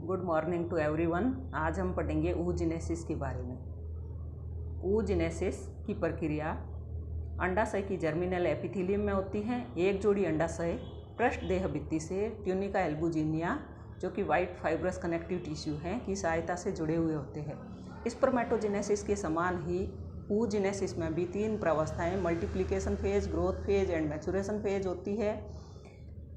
Good morning to everyone. आज हम पढ़ेंगे oogenesis के बारे में। oogenesis की प्रक्रिया अंडाशय की जर्मिनल एपिथेलियम में होती है। एक जोड़ी अंडाशय पृष्ठदेह भित्ति से ट्यूनिका एल्बुजिनिया, जो कि वाइट फाइब्रस कनेक्टिव टिश्यू हैं, की सहायता से जुड़े हुए होते हैं। स्पर्मेटोजेनेसिस के समान ही oogenesis में भी तीन प्रावस्थाएं multiplication phase, growth phase and maturation phase होती है।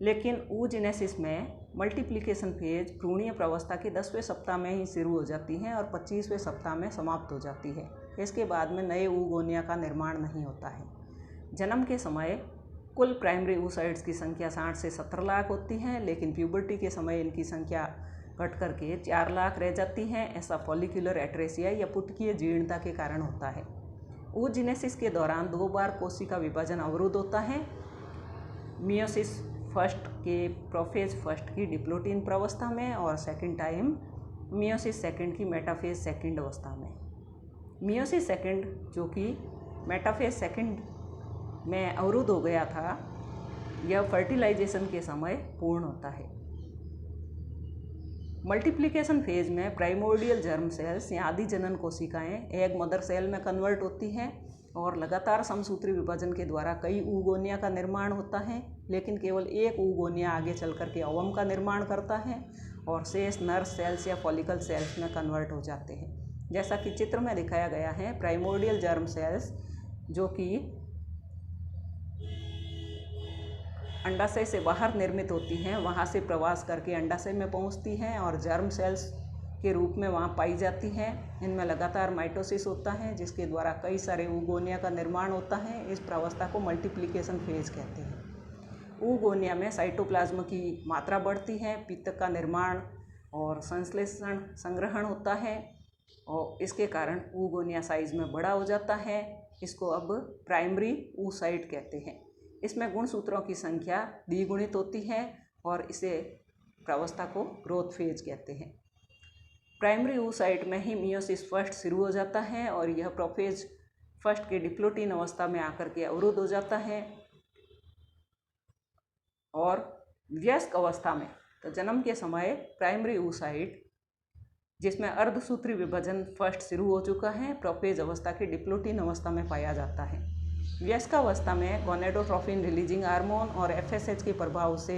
लेकिन oogenesis में मल्टीप्लिकेशन फेज भ्रूणीय प्रावस्था के 10वें सप्ताह में ही शुरू हो जाती है और 25वें सप्ताह में समाप्त हो जाती है। इसके बाद में नए oogonia का निर्माण नहीं होता है। जन्म के समय कुल प्राइमरी oocytes की संख्या 60 से 70 लाख होती है, लेकिन प्यूबर्टी के समय इनकी संख्या घट करके 4 लाख रह जाती है। ऐसा फॉलिकुलर एट्रेसिया या पुटकीय जीर्णता के कारण होता है। oogenesis के दौरान 2 बार कोशिका विभाजन अवरुद्ध होता है। मियोसिस फर्स्ट के प्रोफेज फर्स्ट की डिप्लोटीन प्रावस्था में और सेकंड टाइम मियोसिस सेकंड की मेटाफेज सेकंड अवस्था में। मियोसिस सेकंड, जो कि मेटाफेज सेकंड में अवरुद्ध हो गया था, यह फर्टिलाइजेशन के समय पूर्ण होता है। मल्टीप्लिकेशन फेज में प्राइमोर्डियल जर्म सेल्स या आदि जनन कोशिकाएं एग मदर सेल में कन्वर्ट होती हैं और लगातार समसूत्री विभाजन के द्वारा कई oogonia का निर्माण होता है, लेकिन केवल एक oogonia आगे चल कर के ओवम का निर्माण करता है और शेष नर्व सेल्स या फॉलिकल सेल्स में कन्वर्ट हो जाते हैं। जैसा कि चित्र में दिखाया गया है, प्राइमोर्डियल जर्म सेल्स जो कि अंडाशय से बाहर निर्मित होती हैं, वहाँ से प्रवास करके अंडाशय में पहुँचती हैं और जर्म सेल्स के रूप में वहाँ पाई जाती हैं। इनमें लगातार माइटोसिस होता है, जिसके द्वारा कई सारे oogonia का निर्माण होता है। इस प्रावस्था को मल्टीप्लिकेशन फेज कहते हैं। oogonia में साइटोप्लाज्म की मात्रा बढ़ती है, पित्त का निर्माण और संश्लेषण संग्रहण होता है और इसके कारण oogonia साइज में बड़ा हो जाता है। इसको अब प्राइमरी oocyte कहते हैं। इसमें गुणसूत्रों की संख्या द्विगुणित होती है और इसे प्रावस्था को ग्रोथ फेज कहते हैं। प्राइमरी oocyte में ही मियोसिस फर्स्ट शुरू हो जाता है और यह प्रोफेज फर्स्ट के डिप्लोटीन अवस्था में आकर के अवरुद्ध हो जाता है। और वयस्क अवस्था में तो जन्म के समय प्राइमरी oocyte, जिसमें अर्धसूत्री विभाजन फर्स्ट शुरू हो चुका है, प्रोफेज अवस्था के डिप्लोटीन अवस्था में पाया जाता है। वयस्कावस्था में गोनेडोट्रोफिन रिलीजिंग हार्मोन और FSH के प्रभाव से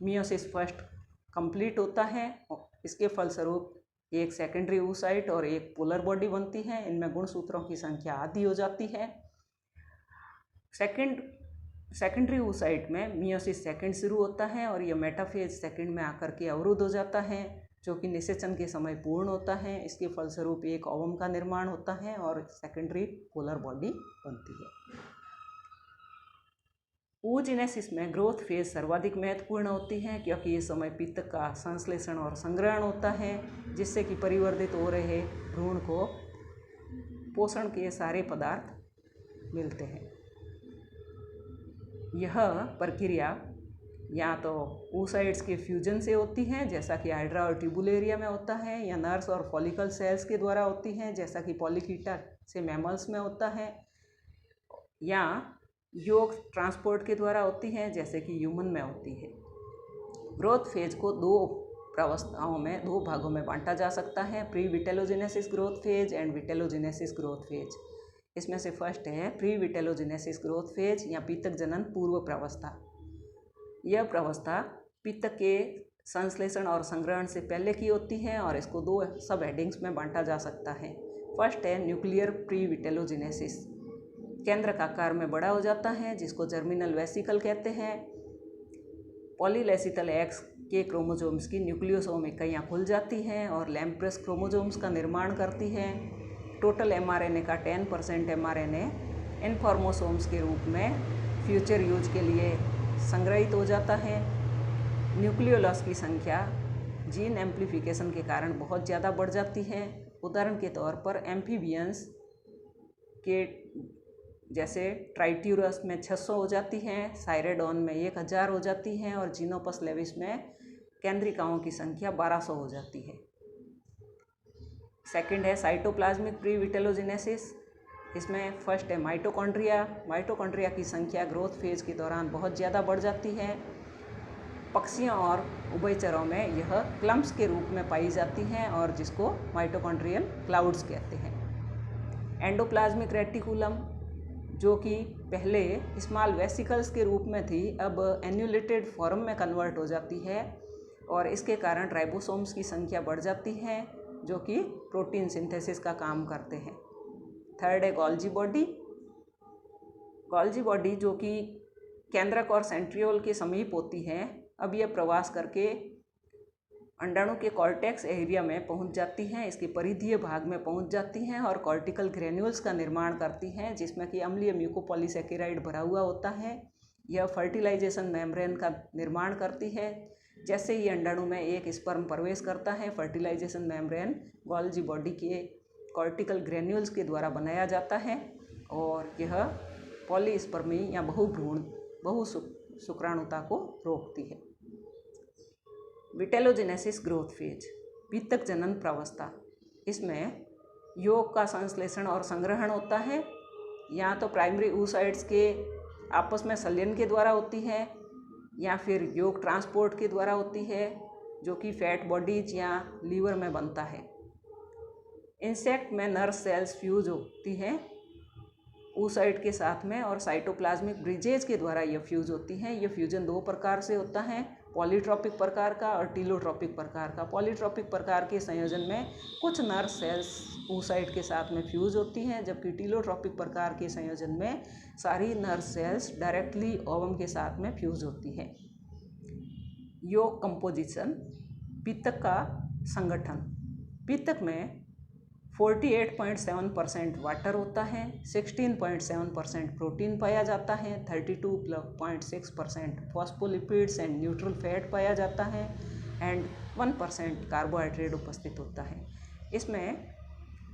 मियोसिस फर्स्ट कंप्लीट होता है। इसके फलस्वरूप एक सेकेंडरी oocyte और एक पोलर बॉडी बनती है। इनमें गुणसूत्रों की संख्या आधी हो जाती है। सेकेंडरी oocyte में मियोसिस सेकंड शुरू होता है और यह मेटाफेज सेकंड में आकर के अवरुद्ध हो जाता है, जो कि निषेचन के समय पूर्ण होता है। इसके फलस्वरूप एक ओवम का निर्माण होता है और सेकेंडरी पोलर बॉडी बनती है। oogenesis में ग्रोथ फेज सर्वाधिक महत्वपूर्ण होती है, क्योंकि इस समय पित्त का संश्लेषण और संग्रहण होता है, जिससे कि परिवर्धित हो रहे भ्रूण को पोषण के सारे पदार्थ मिलते हैं। यह प्रक्रिया या तो oocytes के फ्यूजन से होती है, जैसा कि हाइड्रा और ट्यूबुलेरिया में होता है, या नर्व्स और फॉलिकल सेल्स के द्वारा होती है, जैसा कि पॉलीकीटा से मैमल्स में होता है, या योग ट्रांसपोर्ट के द्वारा होती है, जैसे कि ह्यूमन में होती है। ग्रोथ फेज को दो प्रावस्थाओं में, दो भागों में बांटा जा सकता है, pre vitellogenesis growth phase and vitellogenesis growth phase. इसमें से फर्स्ट है प्री विटेलोजेनेसिस ग्रोथ फेज या पित्तक जनन पूर्व प्रावस्था। यह प्रावस्था पित्त के संश्लेषण और संग्रहण से पहले की होती है और इसको दो सब हेडिंग्स में बांटा जा सकता है। फर्स्ट है न्यूक्लियर प्री विटेलोजेनेसिस। केंद्र का आकार में बड़ा हो जाता है, जिसको जर्मिनल वेसिकल कहते हैं। पॉलीलेसिटल एक्स के क्रोमोसोम्स की न्यूक्लियोसोम इकाइयाँ खुल जाती हैं और लैम्प्रस क्रोमोसोम्स का निर्माण करती है। टोटल mRNA का 10% mRNA इनफॉर्मोसोम्स के रूप में फ्यूचर यूज के लिए संग्रहित हो जाता है। न्यूक्लियोलस की संख्या जीन एम्प्लीफिकेशन के कारण बहुत ज़्यादा बढ़ जाती है। उदाहरण के तौर पर एम्फीबियंस के जैसे ट्राइट्यूरस में 600 हो जाती हैं, साइरेडोन में 1000 हो जाती हैं और जीनोपस लेविस में केंद्रिकाओं की संख्या 1200 हो जाती है। सेकंड है साइटोप्लाज्मिक प्री विटेलोजेनेसिस। इसमें फर्स्ट है माइटोकॉन्ड्रिया। माइटोकॉन्ड्रिया की संख्या ग्रोथ फेज के दौरान बहुत ज़्यादा बढ़ जाती है। पक्षियों और उभयचरों में यह क्लम्प्स के रूप में पाई जाती हैं और जिसको माइटोकॉन्ड्रियल क्लाउड्स कहते हैं। एंडोप्लाज्मिक रेटिकुलम जो कि पहले स्मॉल वेसिकल्स के रूप में थी, अब एन्यूलेटेड फॉर्म में कन्वर्ट हो जाती है और इसके कारण राइबोसोम्स की संख्या बढ़ जाती है जो कि प्रोटीन सिंथेसिस का काम करते हैं। थर्ड है गोल्जी बॉडी। गोल्जी बॉडी जो कि केंद्रक और सेंट्रियोल के समीप होती है, अब यह प्रवास करके अंडाणु के कॉर्टेक्स एरिया में पहुंच जाती हैं, इसके परिधीय भाग में पहुंच जाती हैं और कॉर्टिकल ग्रेन्यूल्स का निर्माण करती हैं जिसमें कि अम्लीय म्यूकोपॉलीसैकेराइड भरा हुआ होता है। यह फर्टिलाइजेशन मेम्ब्रेन का निर्माण करती है। जैसे ही अंडाणु में एक स्पर्म प्रवेश करता है, फर्टिलाइजेशन मेम्ब्रेन गोल्जी बॉडी के कॉर्टिकल ग्रेन्यूल्स के द्वारा बनाया जाता है और यह पॉलीस्पर्मी या बहुशुक्राणुता को रोकती है। विटेलोजेनेसिस ग्रोथ फेज, पितक जनन प्रावस्था। इसमें यौग का संश्लेषण और संग्रहण होता है। या तो प्राइमरी oocytes के आपस में संलयन के द्वारा होती है या फिर यौग ट्रांसपोर्ट के द्वारा होती है जो कि फैट बॉडीज या लीवर में बनता है। इंसेक्ट में नर्व सेल्स फ्यूज होती हैं oocyte के साथ में और साइटोप्लाज्मिक ब्रिजेज के द्वारा यह फ्यूज होती हैं। यह फ्यूजन दो प्रकार से होता है, पॉलीट्रॉपिक प्रकार का और टीलोट्रॉपिक प्रकार का। पॉलीट्रॉपिक प्रकार के संयोजन में कुछ नर्व सेल्स oocyte के साथ में फ्यूज होती हैं, जबकि टीलोट्रॉपिक प्रकार के संयोजन में सारी नर्व सेल्स डायरेक्टली ओवम के साथ में फ्यूज होती है। यौग कंपोजिशन, पितक का संगठन। पितक में 48.7% वाटर होता है, 16.7% प्रोटीन पाया जाता है, 32.6% फॉस्फोलिपिड्स एंड न्यूट्रल फैट पाया जाता है एंड 1% कार्बोहाइड्रेट उपस्थित होता है। इसमें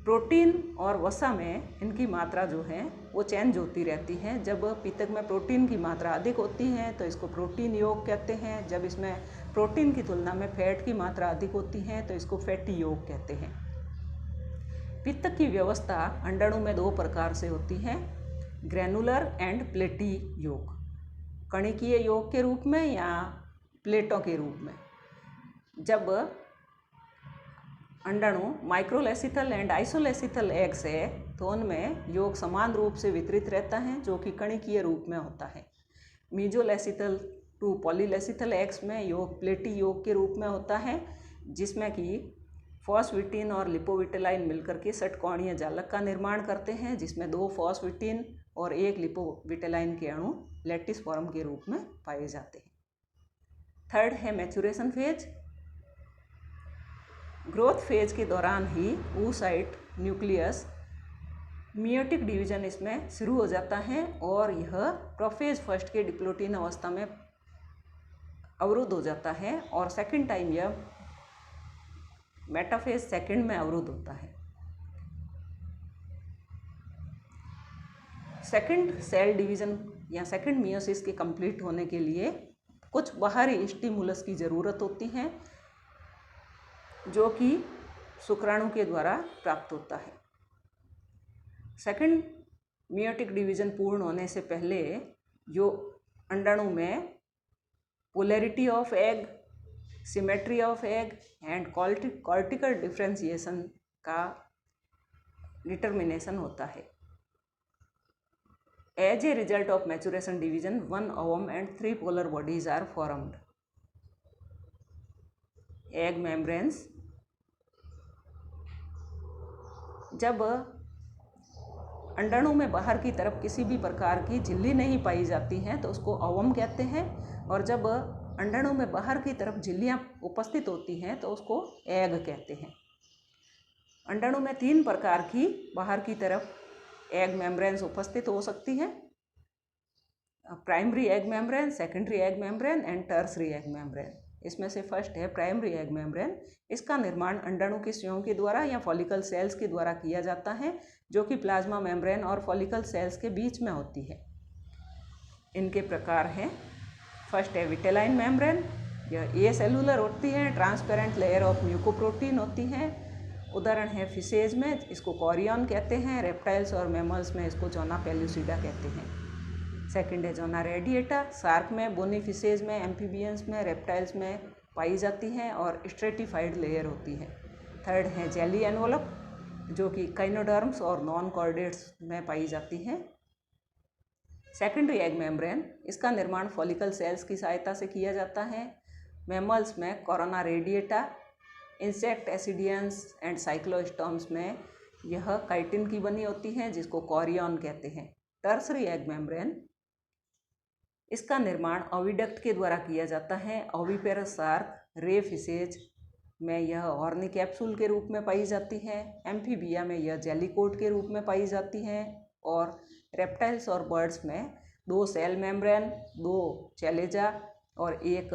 प्रोटीन और वसा में इनकी मात्रा जो है वो चेंज होती रहती है। जब पितक में प्रोटीन की मात्रा अधिक होती है तो इसको प्रोटीन योग कहते हैं। जब इसमें प्रोटीन की तुलना में फैट की मात्रा अधिक होती है तो इसको फैटी योग कहते हैं। पित्तक की व्यवस्था अंडाणु में दो प्रकार से होती है, ग्रैनुलर एंड प्लेटी योग, कणिकीय योग के रूप में या प्लेटों के रूप में। जब अंडाणु माइक्रोलेसिथल एंड आइसोलेसिथल एग्स है तो उनमें योग समान रूप से वितरित रहता है जो कि कणिकीय रूप में होता है। मीजोलेसिथल टू पॉलीलेसिथल एग्स में योग प्लेटी योग के रूप में होता है जिसमें कि फॉस्फेटिन और लिपोविटेलाइन मिलकर के षटकोणीय जालक का निर्माण करते हैं, जिसमें 2 फॉस्फेटिन और 1 लिपोविटेलाइन के अणु लैटिस फॉर्म के रूप में पाए जाते हैं। थर्ड है मैच्योरेशन फेज। ग्रोथ फेज के दौरान ही oocyte न्यूक्लियस मियोटिक डिवीजन इसमें शुरू हो जाता है और यह प्रोफेज फर्स्ट के डिप्लोटीन अवस्था में अवरुद्ध हो जाता है और सेकंड टाइम यह मेटाफेज सेकंड में अवरुद्ध होता है। सेकंड सेल डिवीजन या सेकंड मियोसिस के कंप्लीट होने के लिए कुछ बाहरी स्टिमुलस की ज़रूरत होती है जो कि शुक्राणु के द्वारा प्राप्त होता है। सेकंड मियोटिक डिवीजन पूर्ण होने से पहले जो अंडाणु में polarity of egg, symmetry of egg and cortical differentiation का डिटर्मिनेशन होता है। As a result of maturation division 1 ovum and 3 polar bodies are formed. Egg membranes, जब अंडाणु में बाहर की तरफ किसी भी प्रकार की झिल्ली नहीं पाई जाती हैं तो उसको ओवम कहते हैं और जब अंडाणु में बाहर की तरफ झिल्लियाँ उपस्थित होती हैं तो उसको एग कहते हैं। अंडाणु में 3 प्रकार की बाहर की तरफ एग मेम्ब्रेन्स उपस्थित हो सकती हैं, primary egg membrane, secondary egg membrane and tertiary egg membrane. इसमें से फर्स्ट है प्राइमरी एग मेम्ब्रेन। इसका निर्माण अंडाणु के स्वयं के द्वारा या फॉलिकल सेल्स के द्वारा किया जाता है जो कि प्लाज्मा मेम्ब्रेन और फॉलिकल सेल्स के बीच में होती है। इनके प्रकार हैं, फर्स्ट है विटेलाइन मेम्ब्रेन, यह ए सेलुलर होती है, ट्रांसपेरेंट लेयर ऑफ म्यूकोप्रोटीन होती है। उदाहरण है फिशेज में इसको कॉरियन कहते हैं, रेप्टाइल्स और मैमल्स में इसको जोना पेलुसिडा कहते हैं। सेकंड है जोना रेडिएटा, शार्क में, बोनी फिशेज में, एम्फीबियंस में, रेप्टाइल्स में पाई जाती हैं और स्ट्रेटिफाइड लेयर होती है। थर्ड है जेली एनवलप, जो कि काइनोडर्म्स और नॉन कॉर्डेट्स में पाई जाती हैं। सेकेंडरी एग मेम्ब्रेन, इसका निर्माण फॉलिकल सेल्स की सहायता से किया जाता है। मैमल्स में corona radiata, insect ascidians and cyclostomes में यह काइटिन की बनी होती है, जिसको कॉरियन कहते हैं। टर्सरी एग मेम्ब्रेन, इसका निर्माण ओविडक्ट के द्वारा किया जाता है। ओविपेरस शार्क, रे फिशेज में यह हॉर्नी कैप्सूल के रूप में पाई जाती है। एम्फीबिया में यह जेलीकोट के रूप में पाई जाती है और रेप्टाइल्स और बर्ड्स में 2 सेल मेम्ब्रेन, 2 चैलेजा और 1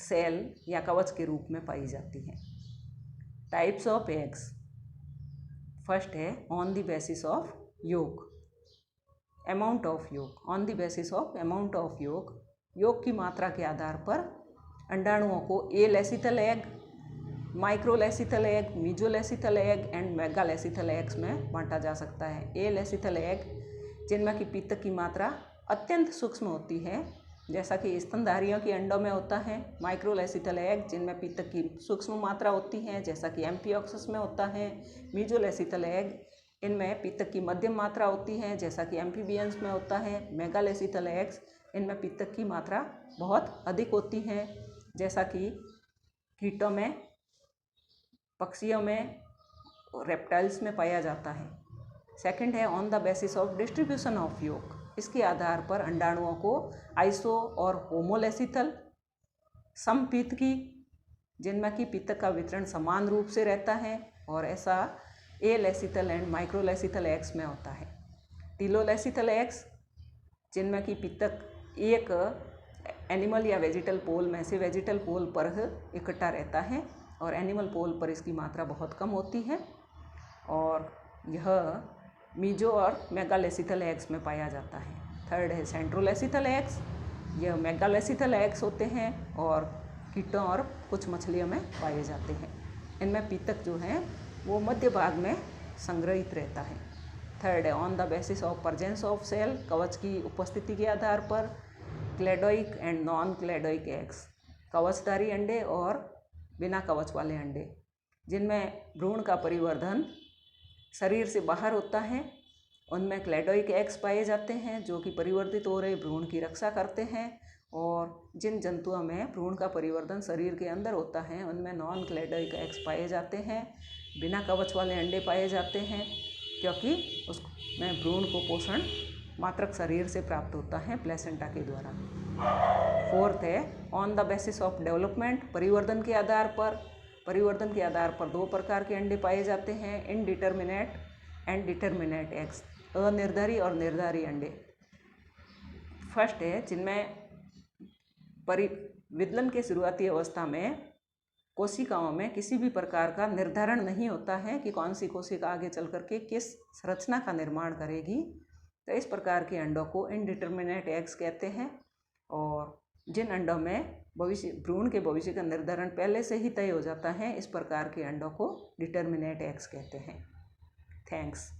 सेल या कवच के रूप में पाई जाती है। टाइप्स ऑफ एग्स, फर्स्ट है on the basis of yolk, amount of yolk. On the basis of amount of yolk, yolk की मात्रा के आधार पर अंडाणुओं को alecithal egg, microlecithal egg, mesolecithal egg and megalecithal eggs में बांटा जा सकता है। एलेसिथल एग जिनमें की पित्त की मात्रा अत्यंत सूक्ष्म होती है, जैसा कि स्तनधारियों के अंडों में होता है। माइक्रोलेसिथल एग जिनमें पित्त की सूक्ष्म मात्रा होती है, जैसा कि एम्फियोक्सस में होता है। मीजोलेसिथल एग इनमें पित्त की मध्यम मात्रा होती है, जैसा कि एम्फीबियंस में होता है। मेगालेसिथल एग्स इनमें पित्त की मात्रा बहुत अधिक होती है, जैसा कि कीटों में, पक्षियों में, रेप्टाइल्स में पाया जाता है। सेकंड है on the basis of distribution of योग, इसके आधार पर अंडाणुओं को आइसो और होमोलेसिथल, समपित्त की, जिनमें कि पित्त का वितरण समान रूप से रहता है, और ऐसा एलेसिथल एंड माइक्रोलेसिथल एग्स में होता है। टीलोलेसिथल एग्स जिनमें कि पित्त एक एनिमल या वेजिटल पोल में से वेजिटल पोल पर इकट्ठा रहता है और एनिमल पोल पर इसकी मात्रा बहुत कम होती है, और यह मीजो और मेगालेसिथल एग्स में पाया जाता है। थर्ड है सेंट्रोलेसिथल एग्स, यह मेगालेसिथल एग्स होते हैं और कीटों और कुछ मछलियों में पाए जाते हैं। इनमें पित्तक जो है वो मध्य भाग में संग्रहित रहता है। थर्ड है on the basis of presence of cell, कवच की उपस्थिति के आधार पर cleidoic and non cleidoic eggs, कवचधारी अंडे और बिना कवच वाले अंडे, जिनमें भ्रूण का परिवर्धन शरीर से बाहर होता है, उनमें क्लेडोइक एग्स पाए जाते हैं, जो कि परिवर्तित हो रहे भ्रूण की रक्षा करते हैं। और जिन जंतुओं में भ्रूण का परिवर्तन शरीर के अंदर होता है, उनमें नॉन क्लेडोइक एग्स पाए जाते हैं, बिना कवच वाले अंडे पाए जाते हैं, क्योंकि उसमें भ्रूण को पोषण मात्रक शरीर से प्राप्त होता है प्लेसेंटा के द्वारा। फोर्थ है on the basis of development, परिवर्तन के आधार पर 2 प्रकार के अंडे पाए जाते हैं, इनडिटर्मिनेट एंड डिटर्मिनेट एग्स, अनिर्धारी और निर्धारी अंडे। फर्स्ट है जिनमें विदलन के शुरुआती अवस्था में कोशिकाओं में किसी भी प्रकार का निर्धारण नहीं होता है कि कौन सी कोशिका आगे चल करके किस संरचना का निर्माण करेगी, तो इस प्रकार के अंडों को इनडिटर्मिनेट एग्स कहते हैं। और जिन अंडों में भ्रूण के भविष्य का निर्धारण पहले से ही तय हो जाता है, इस प्रकार के अंडों को डिटर्मिनेट एग्स कहते हैं। थैंक्स।